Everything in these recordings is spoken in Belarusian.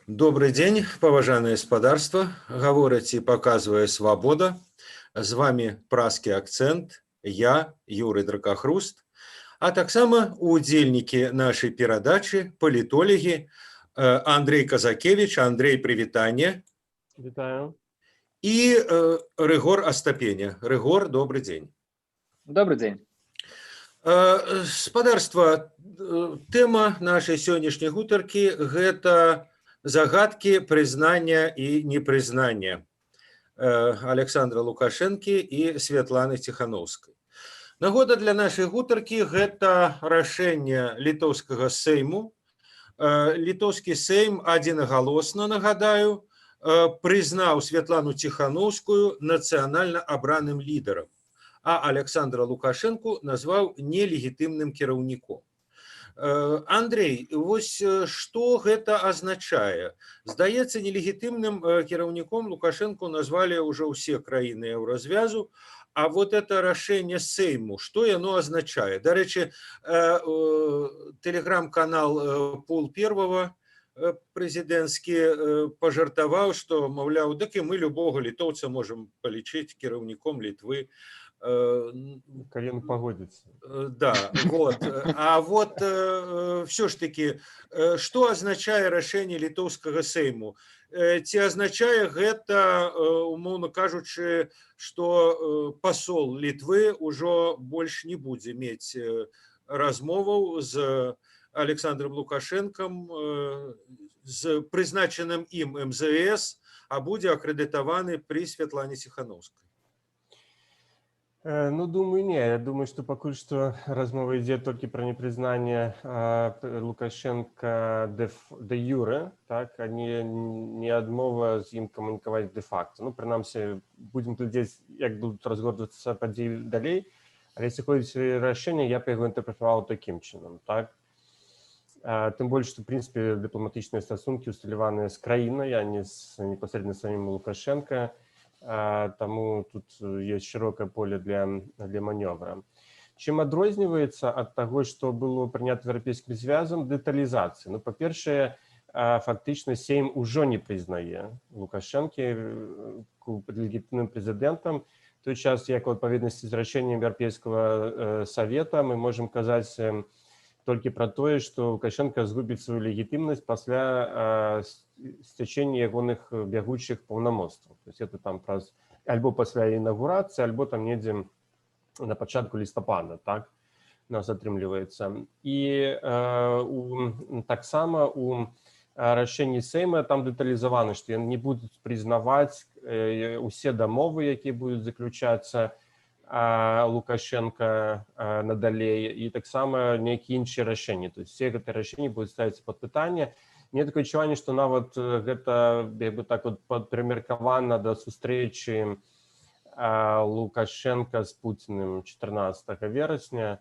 Добрый день, поважанное спадарство. Говорить и показывая свобода. С вами празкі акцент, я, Юрий Дракахруст, а таксама удзельнікі нашай перадачы, палітолагі Андрей Казакевич, Андрей, прывітанне. Вітаю. И Рыгор Остапеня. Рыгор, добрый день. Добрый день. Спадарства, тэма нашай сённяшняй гутаркі – гэта загадкі прызнання і непрызнання Александра Лукашэнкі і Святланы Ціханаўскай. Нагода для нашай гутаркі – гэта рашэнне літоўскага сейму. Літоўскі сейм адзінагалосна, нагадаю, прызнаў Святлану Ціханаўскую нацыянальна абраным лідарам, а Александра Лукашэнку назваў нелегітымным кіраўніком. Андрей, вось што гэта азначае? Здаецца, нелегітымным кіраўніком Лукашэнку назвалі ўжо ўсе краіны Еўразвязу, а вот это рашэнне Сейму, што яно азначае? Дарэчы, тэлеграм-канал Пол Первого прэзідэнцкі пажартаваў, што, маўляў, дык і мы любога літоўца можам палічыць кіраўніком Літвы. Калі ён пагодзіцца. Да, вот. А вот все ж таки, што азначае рашэнне літоўскага сейму? Ці азначае гэта, умоўна кажучы, што пасол Літвы ўжо больш не будзе мець размоваў з Александром Лукашэнкам, з прызначаным ім МЗС, а будзе акрэдытаваны пры Святлане Ціханаўскай? Ну, думаю, не. Я думаю, что пакуль что размова ідзе толькі пра непрызнанне Лукашенко де юре, так, а не адмова з ім камунікаваць де-факто. Ну, прынамсі, будзем глядзець, як будуць разгортвацца падзеі далей, але если ходзіць рашэнне, я б яго інтэрпрэтаваў такім чынам, так. Тым больш, што, в прынцыпе, дыпламатычныя стасункі усталяваныя з краінай, а не непасрэдна самім Лукашенко. Таму тут есть широкое поле для маневра. Чым адрозніваецца ад таго, што было прынята еўрапейскім звязам, дэталізацыі. Ну, па-першае, фактычна Сейм ужо не прызнае Лукашэнкі легітымным прэзідэнтам. Той час, як у адпаведнасці з рашэннем Еўрапейскага савета, мы можам казаць толькі пра тое, што Лукашенко згубіць сваю легітымнасць пасля сцячэння ягоных бягучых паўнамоцтваў. То есть это там праз альбо пасля інаўгурацыі, альбо там недзе на пачатку лістапада, так, у нас атрымліваецца. І таксама у рашэнні Сейма там дэталізавана, што яны не будуць прызнаваць усе дамовы, якія будуць заключацца Лукашенко надалей, і таксама нейкія іншыя рашэнні. То есть все гэтыя рашэнні будуць ставіцца пад пытанне. Мне такое адчуванне, што нават гэта так вот падпрымеркавана да сустрэчы Лукашенко з Пуціным 14 верасня.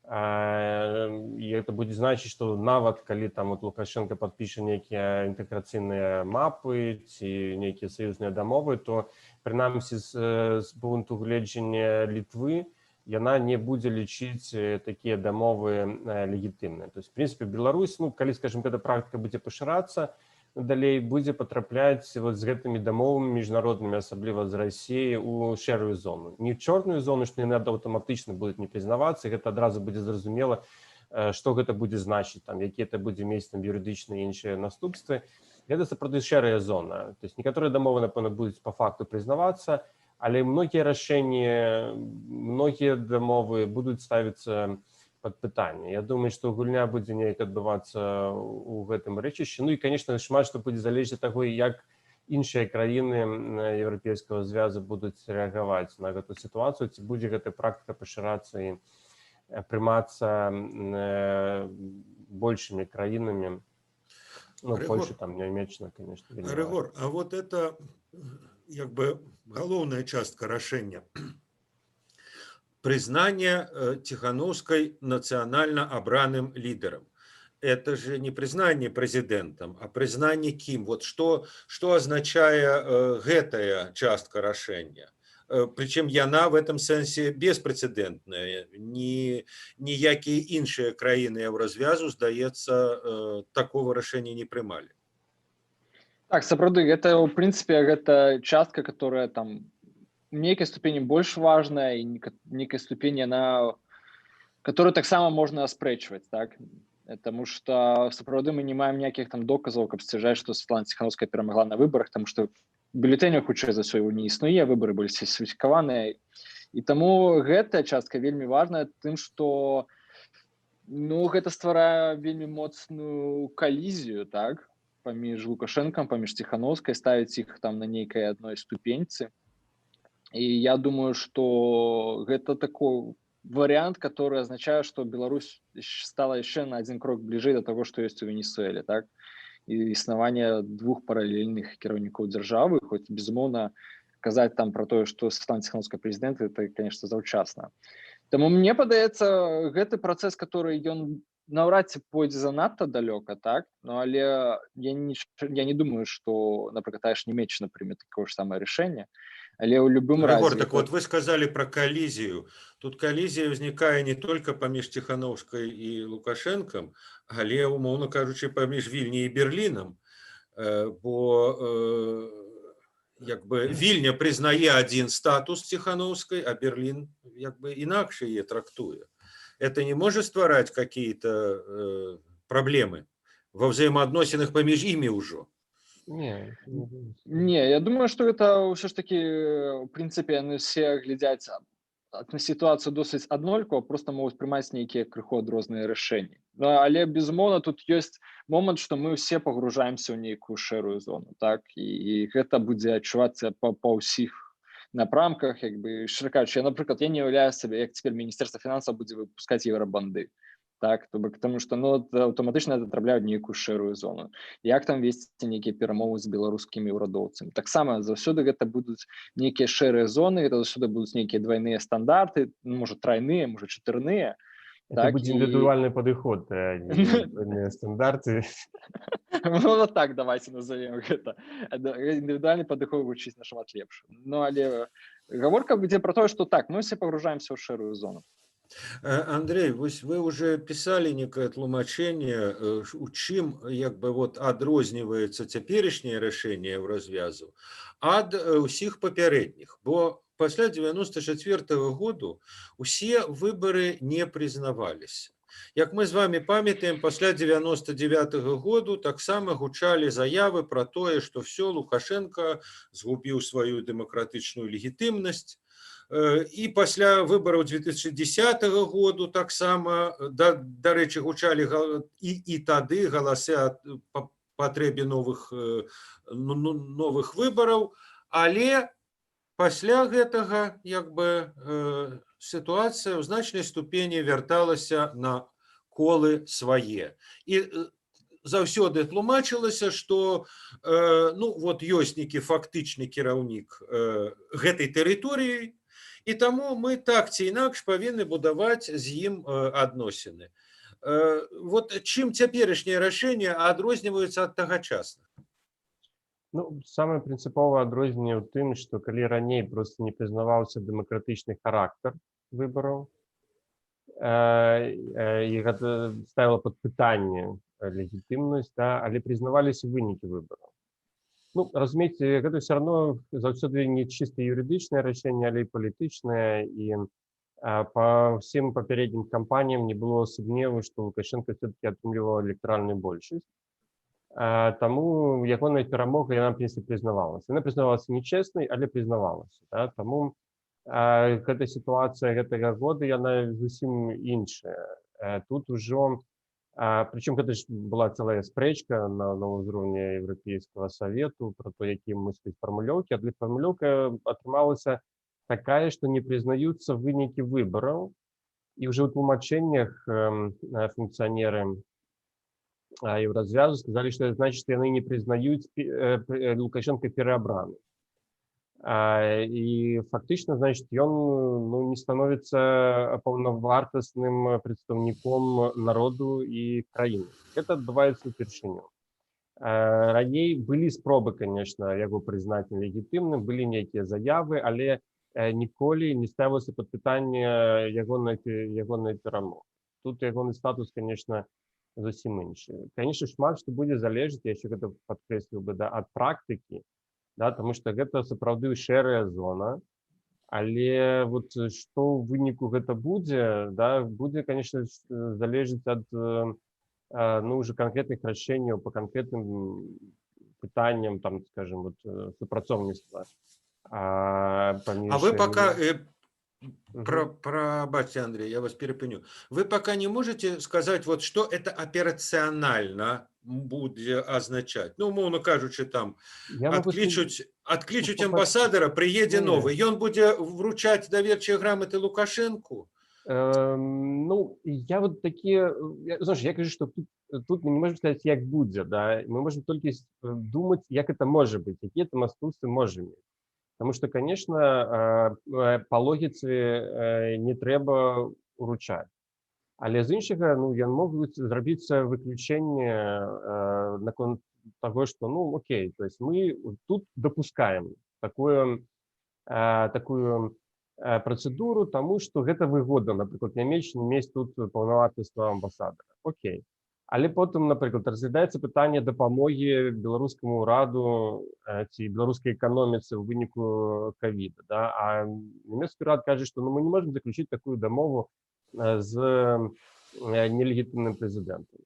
І гэта будзе значыць, што нават калі там вот Лукашенко падпіша нейкія інтэграцыйныя мапы ці нейкія саюзныя дамовы, то прынамсі з пункту гледжання Літвы яна не будзе лічыць такія дамовы легітымныя. То есть, в принципе, Беларусь, ну, калі, скажем, эта практика будзе пашырацца, далей будзе потрапляць вот з гэтымі дамовамі міжнароднымі, асабліва з Расіі, у шэрую зону. Не в чорную зону, што яны аўтаматычна будуць не прызнавацца, гэта адразу будзе зразумела, што гэта будзе значыць, там, якія это будзе мець там юрыдычныя і іншыя наступствы. Гэта сапраўды шэрая зона. То есть, некаторыя дамовы, напэўна, будуць па факту прызнавацца, але многія рашэнні, многія дамовы будуць ставіцца пад пытанне. Я думаю, што гульня будзе неяк адбывацца ў гэтым рэчышчы. Ну і, конечно, шмат што будзе залежаць ад таго, як іншыя краіны Еўрапейскага звязу будуць рэагаваць на гэту сітуацыю, ці будзе гэтая практыка пашырацца і прымацца большымі краінамі. Ну, Польша, там, Нямеччына, конечно. Рыгор, а вот это як бы галоўная частка рашэння. Прызнание Тихановской нацыянальна абраным лідарам. Это же не признание президентом, а признание кім. Вот что означае гэтая частка рашэння. Причем яна в этом сэнсе беспрэцэдэнтная. Ніякія іншыя краіны Еўразвязу, здаецца, такого рашэння не прымалі. Так, сапраўды, гэта, ў прынцыпе, гэта частка, которая там у нейкай ступені больш важная і нейкай ступені яна, которую таксама можна аспрэчваць, так? Таму што сапраўды мы не маем ніякіх там доказаў, каб сцвярджаць, што Святлана Ціханаўская перамагла на выбарах, таму што бюлетэняў, хутчэй за ўсё, не існуе, выбары былі сфальсіфікаваныя. І таму гэтая частка вельмі важная тым, што гэта стварае вельмі моцную калізію, так, паміж Лукашэнкам, паміж Ціханаўскай, ставіць іх там на нейкай адной ступеньцы. І я думаю, што гэта такой варыянт, который азначае, што Беларусь стала яшчэ на адзін крок бліжэй да таго, што ёсць у Венесуэле, так? І існаванне двух паралельных кіраўнікоў дзяржавы, хоць, безумоўна, казаць там пра тое, што Святлана Ціханаўская прэзідэнт, это, конечно, заўчасна. Таму мне падаецца, гэты працэс, который ён наўрад ці пойдзе занадта далёка, так? Ну, але я не думаю, што, напрыклад, тая ж Нямецчына прыме такое ж самае рашэнне. Але ў любым Григор, разе... так вот вы сказали про коллизию. Тут коллизия возникает не только поміж Тихановской и Лукашенком, але, умовно кажучи, поміж Вільні и Берлином. Бо якби Вільня признає один статус Тихановской, а Берлин якби інакше її трактує. Это не может створать какие-то проблемы во взаимоотносинах поміж ими уже? Не, я думаю, што гэта ўсё ж такі, у прынцыпе, яны все глядзяць на сітуацыю досыць аднолькава, проста могуць прымаць нейкія крыху адрозныя рашэнні. Але, безумоўна, тут ёсць момант, што мы ўсе пагружаемся ў нейкую шэрую зону, так? І гэта будзе адчувацца па ўсіх напрамках, як бы, шчыра кажучы, напрыклад, я не уяўляю сабе, як цяпер Міністэрства фінансаў будзе выпускаць еўрабанды. Так, потому что аўтаматычна трапляюць нейкую шэрую зону. Як там весці нейкія перамовы з беларускімі ўрадоўцамі? Таксама заўсёды гэта будуць нейкія шэрыя зоны, гэта заўсёды будуць нейкія двайныя стандарты, можа трайныя, можа чатырныя. Это будет индивидуальный подход, а не двойные стандарты. Ну, так давайте назовем гэта. Индивидуальный падыход гучыць нашмат лепш. Ну, але гаворка будзе пра тое, што так, мы все пагружаемся ў шэрую зону. Андрей, вы уже писали некое тлумачение, у чым як бы вот адрозніваецца цяперашняе рашэнне ў развязу ад усіх папярэдніх, бо пасля 94-го году усе выборы не признавались. Як мы з вами памятаем, пасля 99-го году таксама гучалі заявы про тое, што все, Лукашенко згубіў сваю дэмакратычную легітымнасць. І пасля выбораў 2010 году таксама, дарэчы, гучалі і тады галасы о патрэбе новых выбораў, але пасля гэтага як бы сітуацыя ў значнай ступені вярталася на колы свае. І заўсёды тлумачылася, што ну вот ёсць нейкі фактычны кіраўнік гэтай тэрыторыі, і таму мы так ці інакш павінны будаваць з ім адносіны. Вот чым цяперашнія рашэнні адрозніваюцца ад тагачасных? Ну, самае прынцыповае адрозненне ў тым, што калі раней проста не прызнаваўся дэмакратычны характар выбараў, і гэта ставіла пад пытанне легітымнасць, да, але прызнаваліся вынікі выбараў. Ну, разумееце, гэта ўсё адно заўсёды не чыста юрыдычнае рашэнне, але і палітычнае, і па ўсім папярэднім кампаніям не было сумневу, што Лукашенко все-таки атрымліваў электаральную большасць. Таму ягоная перамога, яна, в прынцыпе, прызнавалася. Яна прызнавалася нечэснай, але прызнавалася. Да? Таму гэта сітуацыя гэтага года, яна зусім іншая. Тут ужо причем гэта ж была целая спрэчка на ўзроўні Еўрапейскага Савету про то, якія могуць быць фармулёўкі, але фармулёўка атрымалася такая, што не прызнаюцца вынікі выбараў, і ўжо ў тлумачэннях функцыянеры Еўразвязу сказалі, што это значит, што яны не прызнаюць Лукашенко пераабраны. І фактычна, значит, ён не становіцца паўнавартасным прадстаўніком народу і краіны. Гэта адбываецца ўпершыню. Раней былі спробы, конечно, яго прызнаць нелегітымным, былі нейкія заявы, але ніколі не ставілася пад пытанне ягонай перамогі. Тут ягоны статус, конечно, зусім іншы. Конечно, шмат што будзе залежыць, я яшчэ гэта падкрэсліў бы, да, ад практыкі, да, таму што гэта сапраўды шэрая зона, але вот што ў выніку гэта будзе, да, будзе, конечно, залежыць ад ну, уже канкрэтных рашэнняў по канкрэтным пытанням, там, скажем, вот, супрацоўніцтва. А вы пока, пробачьте, Андрей, я вас перепыню. Вы пока не можете сказать, вот что это операционально будет означать? Ну, умовно кажучи, там, откличуть амбассадора, приедет новый, и он будет вручать доверчие грамоты Лукашенку? Ну, я вот такие, знаешь, я кажу, что тут мы не можем сказать, як будзе, да, мы можем только думать, як это может быть, какие это наступствы можем иметь. Потому что, конечно, по логице не трэба уручаць. Але з іншага, ну, ён могуць зрабіцца выключэнне наконт того, что, ну, окей, то есть мы тут допускаем такую процедуру, тому что гэта выгодна, напрыклад, Нямеччине мець тут паўнавартаснага амбасадара. Окей. Але потым, напрыклад, разглядаецца пытанне дапамогі беларускаму ўраду ці беларускай эканоміцы ў выніку ковіда, да? А нямецкі ўрад кажа, што ну, мы не можем заключить такую дамову з нелегітымным прэзідэнтам.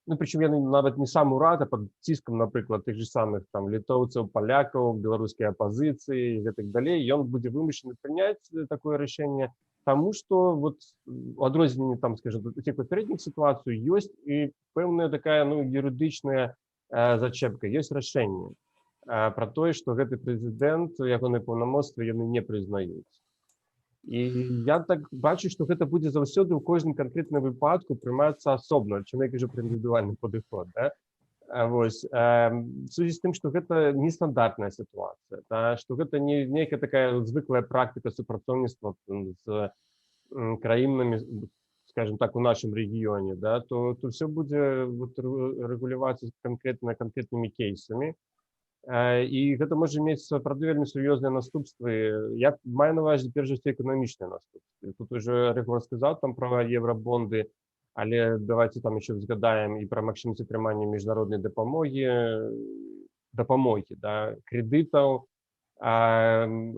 Ну, причем яны нават не сам урад, а пад ціскам, напрыклад, тых же самых там літоўцаў, палякаў, беларускай апазіцыі і гэтак далей, ён будзе вымушаны прыняць такое рашэнне, тому что вот у адрозненні, там, скажем, тых папярэдніх сітуацый ёсць і пэўная такая, ну, юрыдычная зачэпка, ёсць рашэнне пра тое, што гэты прэзідэнт, ягоныя паўнамоцтвы яны не прызнаюць. І я так бачу, што гэта будзе заўсёды ў кожным канкрэтным выпадку прымацца асобна, чым я кажу пра індывідуальны падыход, да? Вось, в связи з тым, што гэта нестандартная сітуацыя, да? Што гэта не нейкая такая звыклая практыка супрацоўніцтва з краінамі, скажем так, у нашым рэгіёне, да? То все будзе вот рэгулявацца канкрэтнымі кейсамі. І гэта можа мець сапраўды вельмі сур'ёзныя наступствы. Я маю на увазе перш за ўсё эканамічныя наступствы. Тут уже Рыгор сказаў там пра еўрабонды, але давайте там еще згадаем і пра магчымасць атрымання міжнароднай дапамогі, да, крэдытаў,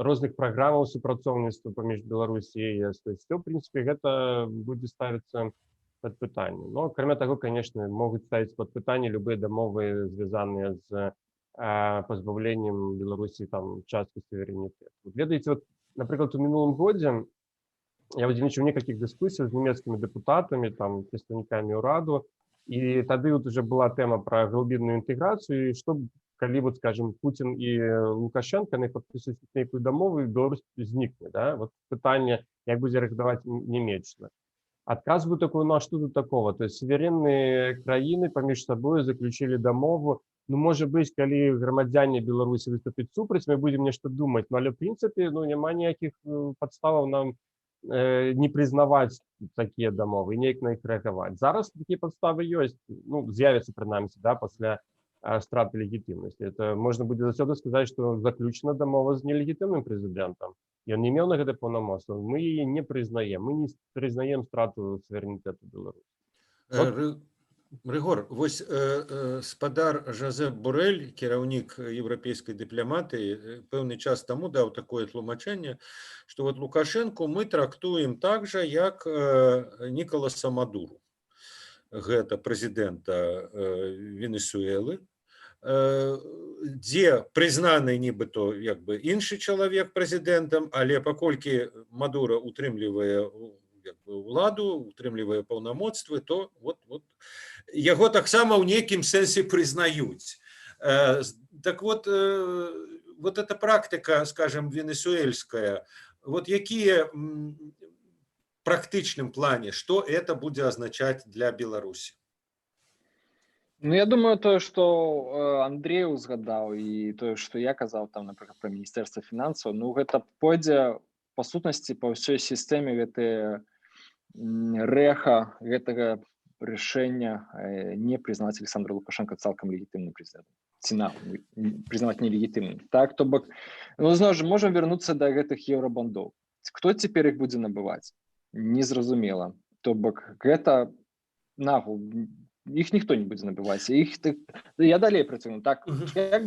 розных праграмаў супрацоўніцтва паміж Беларусі і ЕС. То есть, в прынцыпе, гэта будзе ставіцца пад пытанне. Но, акрамя таго, конечно, могуць ставіць пад пытанне любыя дамовы, звязаныя з пазбаўленнем Беларусі там часткі суверэнітэту. Ведаеце, вот, напрыклад, у мінулым годзе я удзельнічаў у некалькіх дыскусіях з нямецкімі дэпутатамі, там, прадстаўнікамі ўраду, і тады вот уже была тэма пра глыбінную інтэграцыю, што калі, вот, скажем, Путін і Лукашенко не падпісваюць нейкую дамову, Беларусь знікне, да? Вот пытанне, як будзе рэагаваць Нямеччына. Адказ быў такой, ну а што тут такого? То есть суверэнныя краіны паміж сабою заключілі дамову. Ну, можа быць, калі грамадзяне Беларусі выступяць супраць, мы будзем нешта думаць, но але в прынцыпе, ну, няма ніякіх падставаў нам не прызнаваць такія дамовы, неяк на іх рэагаваць. Зараз такія падставы ёсць, ну, з'явяцца прынамсі, да, пасля страты легітымнасці. Это можна будзе заўсёды сказаць, што заключана дамова з нелегітымным прэзідэнтам. Ён не меў на гэта паўнамоцтва. Мы яе не прызнаем, мы не прызнаем страту суверэнітэту Беларусі. Рыгор, вось спадар Жозеп Борель, кіраўнік еўрапейскай дыпламатыі, пэўны час таму даў такое тлумачэнне, што вот Лукашенко мы трактуем так жа, як Нікаласа Мадуру, гэта прэзідэнта Венесуэлы, дзе прызнаны нібыто як бы іншы чалавек прэзідэнтам, але паколькі Мадура утрымлівае уладу, утрымлівае паўнамоцтвы, то вот яго таксама ў нейкім сэнсе прызнаюць. Так вот эта практыка, скажем, венесуэльская, вот якія в практычным плане, што это будзе азначаць для Беларусі? Ну, я думаю, тое, што Андрей узгадаў і тое, што я казаў там, напрыклад, пра Міністэрства фінансаў, ну, гэта пойдзе па сутнасці па ўсёй сістэме гэтыя рэха гэтага рашэння не прызнаваць Александра Лукашенко цалкам легітымным прэзідэнтам. Ціна прызнаваць нелегітымным. Так, то бок, ну, зноў жа, можам вярнуцца да гэтых еўрабондоў. Хто цяпер іх будзе набываць? Незразумела. То бок, гэта нагул іх ніхто не будзе набываць я далей працягну так як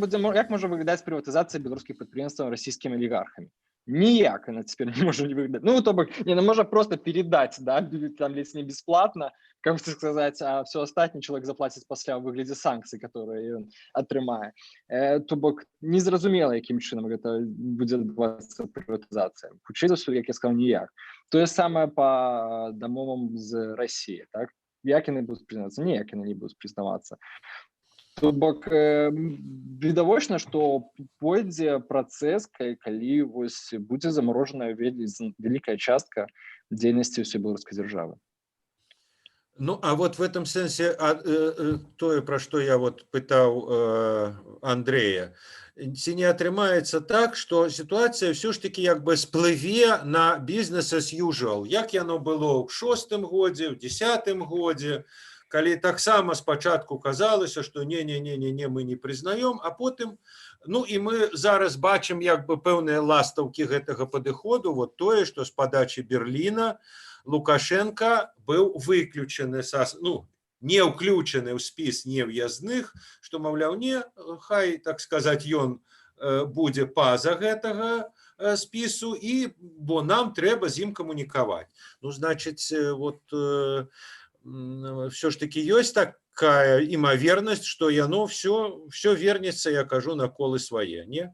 можа выглядаць прыватызацыя беларускіх прадпрыемстваў расійскімі алігархамі ніяк она цяпер не можа не выглядаць ну то бок не можа просто передаць да там ледзь не бесплатно как сказаць а все астатні чалавек заплаціць пасля ў выглядзе санкцый которые ён атрымае то бок незразумела якім чынам гэта будзе адбывацца прыватызацыя хутчэй за ўсё як я сказал ніяк тое самае по дамовам з Россией так як яны будуць прызнавацца ніяк яны не будуць прызнавацца то бок відавочна што пойдзе працэс калі вось будзе замарожаная вялікая частка дзейнасці ўсёй беларускай дзяржавы. Ну, а вот в этом сенсе тое, пра што я вот пытаў Андрэя, ці не атрымаецца так, што сітуацыя ўсё ж такі як бы сплыве на business as usual, як яно было ў 6-м годзе, ў 10-м годзе, калі таксама спачатку казалася, што не, мы не прызнаём, а потым, ну і мы зараз бачым як бы пэўныя ластаўкі гэтага падыходу, вот тое, што з падачы Берліна Лукашенко быў выключаны, ну, не ўключаны ў спіс нев'язных, што, маўляў, не, хай, так сказаць, ён будзе па-за гэтага спісу, і, бо нам трэба з ім камунікаваць. Ну, значыць, вот все ж таки ёсць такая імавернасць, што яно все вернецца, я кажу, на колы свае, не?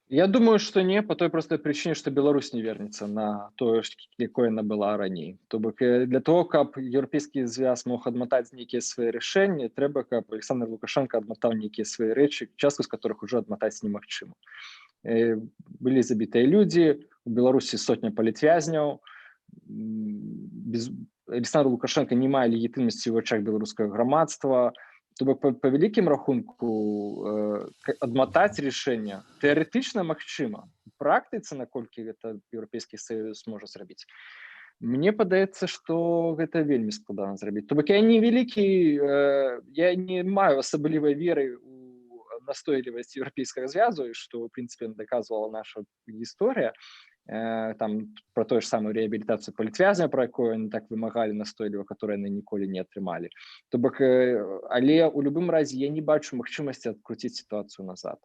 Я думаю, што не, по той простой причине, што Беларусь не вернецца на тое, якое яна была раней. То бок для того, каб еўрапейскі звяз мог адматаць нейкія свае рашэнні, трэба, каб Александр Лукашенко адматаў нейкія свае рэчы, частку з которых ужо адматаць немагчыма. Былі забітыя людзі, у Беларусі сотня палітвязняў, Александр Лукашенко не мае легітымнасці ў вачах беларускага грамадства. То бок по вялікім рахунку адматаць рашэнне тэарэтычна магчыма. У практыцы, наколькі гэта еўрапейскі саюз можа зрабіць, мне падаецца, што гэта вельмі складана зрабіць. То бок я не вялікі, я не маю асаблівай веры у настойлівасць еўрапейскага звязу, што ў прынцыпе даказвала наша гісторыя. Там про тое ж самую реабілітацыю палітвязня, про якую яны так вымагалі настойліва, которую яны ніколі не атрымалі. То бок, але у любым разе я не бачу магчымасці адкруціць сітуацыю назад.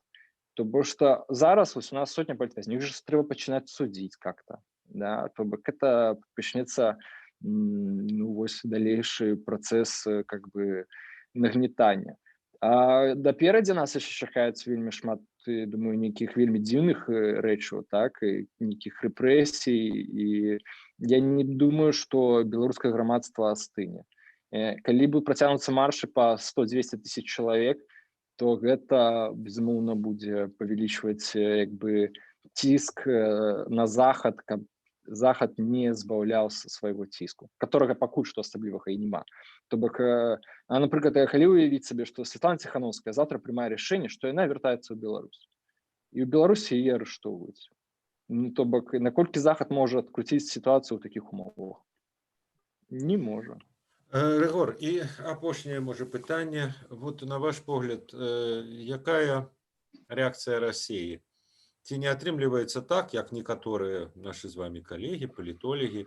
То бок што зараз у нас сотня палітвязняў, іх жа трэба пачынаць судзіць как-то. Да? То бок это пачнецца ну, вось далейшы працэс как бы нагнетання. А наперадзе нас яшчэ чакаецца вельмі шмат, думаю, нейкіх вельмі дзіўных рэчаў, так, і нейкіх рэпрэсій, і я не думаю, што беларускае грамадства астыне. Калі будуць працягнуцца маршы па 100-200 тысяч чалавек, то гэта, безумоўна, будзе павялічваць як бы ціск на захад, каб захад не збаўляўся свайго ціску, которага пакуль што асаблівага і няма. То бок, напрыклад, я калі уявіць сабе, што Светлана Ціхановская завтра прымае рашэнне, што яна вяртаецца ў Беларусь. І ў Беларусі яе арыштоўваюць. Ну, то бок, наколькі захад можа адкруціць сітуацыю ў такіх умовах? Не можа. Рыгор, і апошняе, можа, пытанне. Вот, на ваш погляд, якая рэакцыя Расіі? Ці не атрымліваецца так, як некаторыя нашы з вами калегі, палітолагі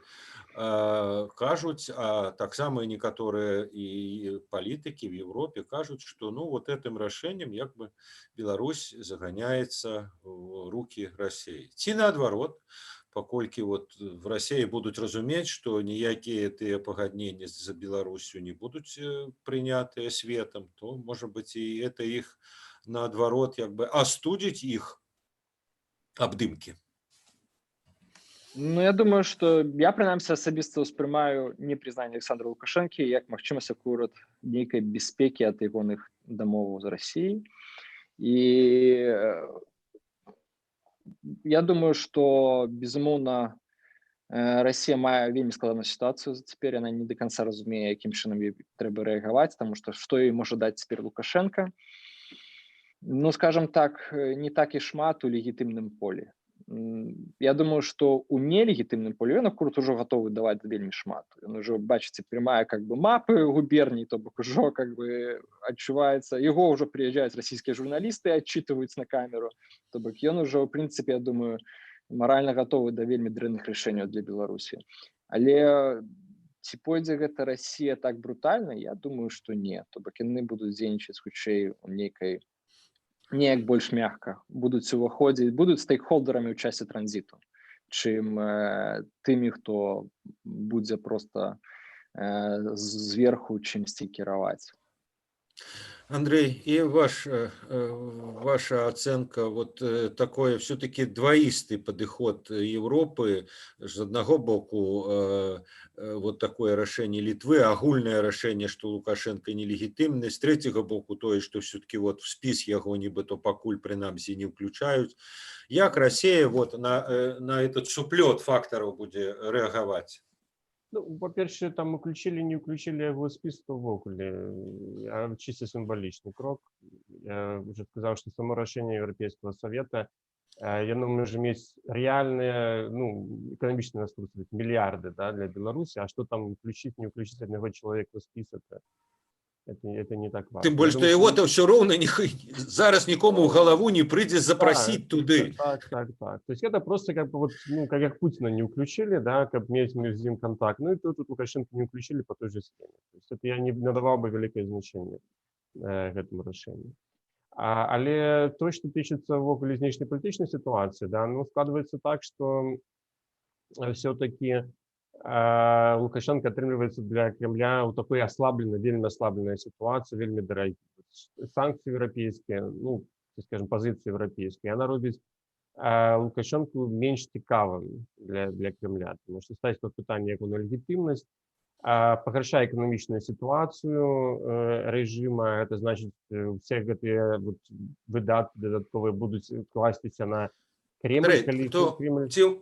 кажуць, а таксама і некаторыя і палітыкі в Европе кажуць, што ну вот этим рашэннем як бы Беларусь заганяецца в рукі Расіі. Ці наадварот, паколькі вот в Расіі будуць разумець, што ніякія тыя пагадненні за Беларусю не будуць прынятыя светам, то, можа быць, і это іх наадварот як бы астудзіць іх абдымкі. Ну, я думаю, што я, прынамсі, асабіста ўспрымаю непрызнанне Александра Лукашэнкі як магчымасць акурат нейкай бяспекі ад ягоных дамоваў з Расіяй. І я думаю, што, безумоўна, Расія мае вельмі складаную сітуацыю цяпер, яна не да канца разумее, якім чынам ёй трэба рэагаваць, таму што што ёй можа даць цяпер Лукашенко. Ну, скажем так, не так і шмат у легітымным полі. Я думаю, што ў нелегітымным полі ён акурат ужо гатовы даваць вельмі шмат. Ён ужо, бачыце, прымае как бы мапы губерній, то бок ужо как бы адчуваецца, яго ўжо прыязджаюць расійскія журналісты, адчытваюць на камеру. То бок ён ужо, ў прынцыпе, я думаю, маральна гатовы да вельмі дрэнных рашэнняў для Беларусі. Але ці пойдзе гэта Расія так брутальна, я думаю, што не. То бок яны будуць дзейнічаць хутчэй у неяк больш мякка, будуць уваходзіць, будуць стейкхолдарамі ў часе транзіту, чым тымі, хто будзе проста зверху чымсьці кіраваць. Андрей, и ваша оценка, вот такой все-таки двоистый подход Европы, с одного боку вот такое решение Литвы, агульное решение, что Лукашенко нелегитимный, с третьего боку то, что все-таки вот в спис его нібито покуль принамсі не включают. Як Россия вот на этот суплет факторов будет реагировать? Ну, по-перше, там уключили, не уключили его список увогуле, а чисто символичный крок. Я уже сказал, что само решение Европейского совета, я думаю, же есть реальные, ну, экономические настройки, миллиарды, да, для Беларуси, а что там включить, не включить одного человека в список, это не так важно. Тем более, что его-то все равно зараз никому в голову не придет запросить туды. Так. То есть это просто как бы вот, ну, как Путина не включили, да, как иметь между ним контакт, ну и тут Лукашенко не включили по той же схеме. То есть это я не надавал бы великое значение к этому решению. Але то, что пишется в внешнеполитичной ситуации, да, ну, складывается так, что все-таки Лукашенко атрымліваецца для Кремля ў такой аслабленай, вельмі аслабленай сітуацыі, вельмі дарагі. Санкцыі еўрапейскія, ну, скажем, пазіцыі еўрапейскія, яна робіць Лукашенку менш цікавым для Кремля, тому што ставіць пад пытанне ягоную легітымнасць, пагаршае эканамічную сітуацыю рэжыма, это значыць, усе гэтыя выдаткі дадатковыя будуць класціся на Кремль,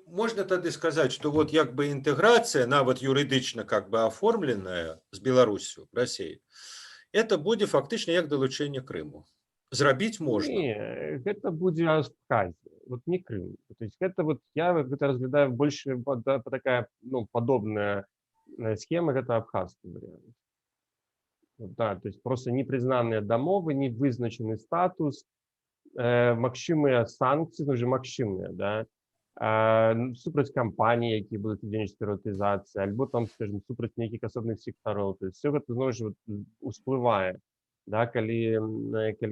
можно тогда сказать, что вот как бы интеграция, нават юридично как бы оформленная с Беларусью, Россией, это будет фактично как долучение Крыму. Зрабіць можно. Не, это будет Абхазия, вот не Крым. То есть это вот я это разглядаю больше такая, ну, подобная схема, это абхазский вариант. Да, то есть просто непризнанные домовы, не вызначенный статус, магчымыя санкцыі, ну, уже магчымыя, да, супраць кампаній, якія будуць удзельнічаць прыватызацыі, альбо там, скажем, супраць нейкіх асобных сектараў. То есть все гэта зноў жа усплывае, да, калі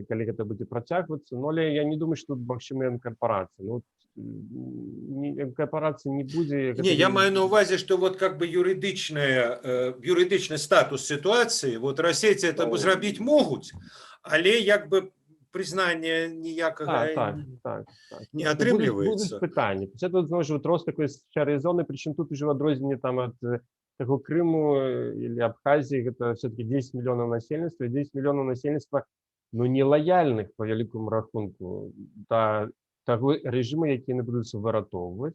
гэта будзе працягвацца. Но але я не думаю, што тут магчымая інкарпорацыя. Ну, інкарпорацыі не будзе. Не, я маю на увазе, что вот как бы юридичный статус ситуации, вот расейцы это зрабіць могуць, але як бы признание ніякага не атрымліваецца. Будуць пытанні. Це тут зноў жа рост такой шэрай зоны, прычым тут уже в адрозненне там ад таго Крыму или Абхазіі, гэта все-таки 10 миллионов насельніцтва, 10 миллионов насельніцтва, ну, не лояльных по великому рахунку да таго рэжыма, які яны будуць выратоўваць,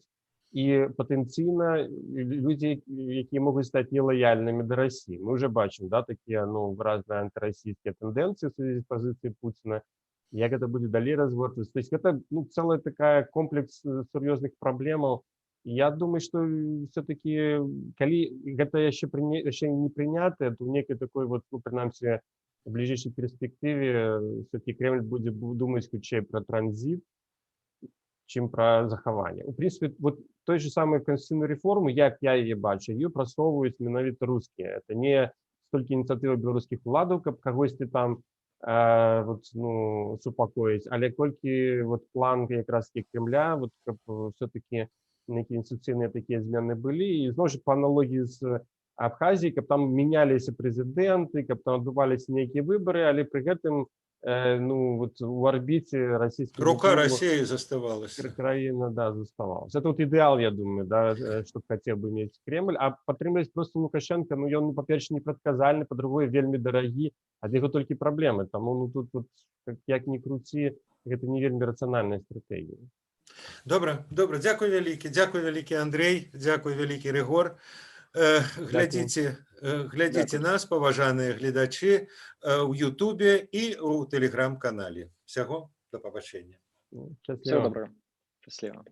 і патэнцыйна людзі, якія могуць стаць нелояльнымі да Расіі. Мы уже бачым, да, такія, ну, выразныя антырасійскія тэндэнцыі в связи з пазіцыяй Пуціна, як это будет далей развертываться. То есть это, ну, целая такая комплекс серьезных проблем. Я думаю, что все-таки, коли это еще не принято, то в некой такой вот, ну, принамсі, в ближайшей перспективе все-таки Кремль будет думать хутчэй про транзит, чем про захаванне. В принципе, вот той же самой конституционной реформы, як я ее бачу, ее просовывают менавіта русские. Это не столько инициатива белорусских уладаў, каб кагосьці там вот, ну, супакоіць, але колькі вот план якраз Кремля, вот каб все-таки некие институционные такие змены были, и зноў жа по аналогии с Абхазией, каб там менялись президенты, каб там адбываліся некие выборы, але при гэтым ну, вот у орбите российской рука России заставалась. Краина, да, заставалась. Это вот идеал, я думаю, да, что хотел бы иметь Кремль. А падтрымліваць просто Лукашенко, ну, ён, по-перше, непрадказальны, по-другое, вельмі дарагі, ад яго толькі праблемы. Таму, ну, тут вот, як ни круці, гэта не вельмі рацыянальная стратегія. Добре, дзякуй вялікі Андрей, дзякуй вялікі Рыгор. Глядзіце нас, паважаныя гледачы, у Ютубе і у Тэлеграм-канале. Всяго, до побачення. Всего доброго. Счастливо.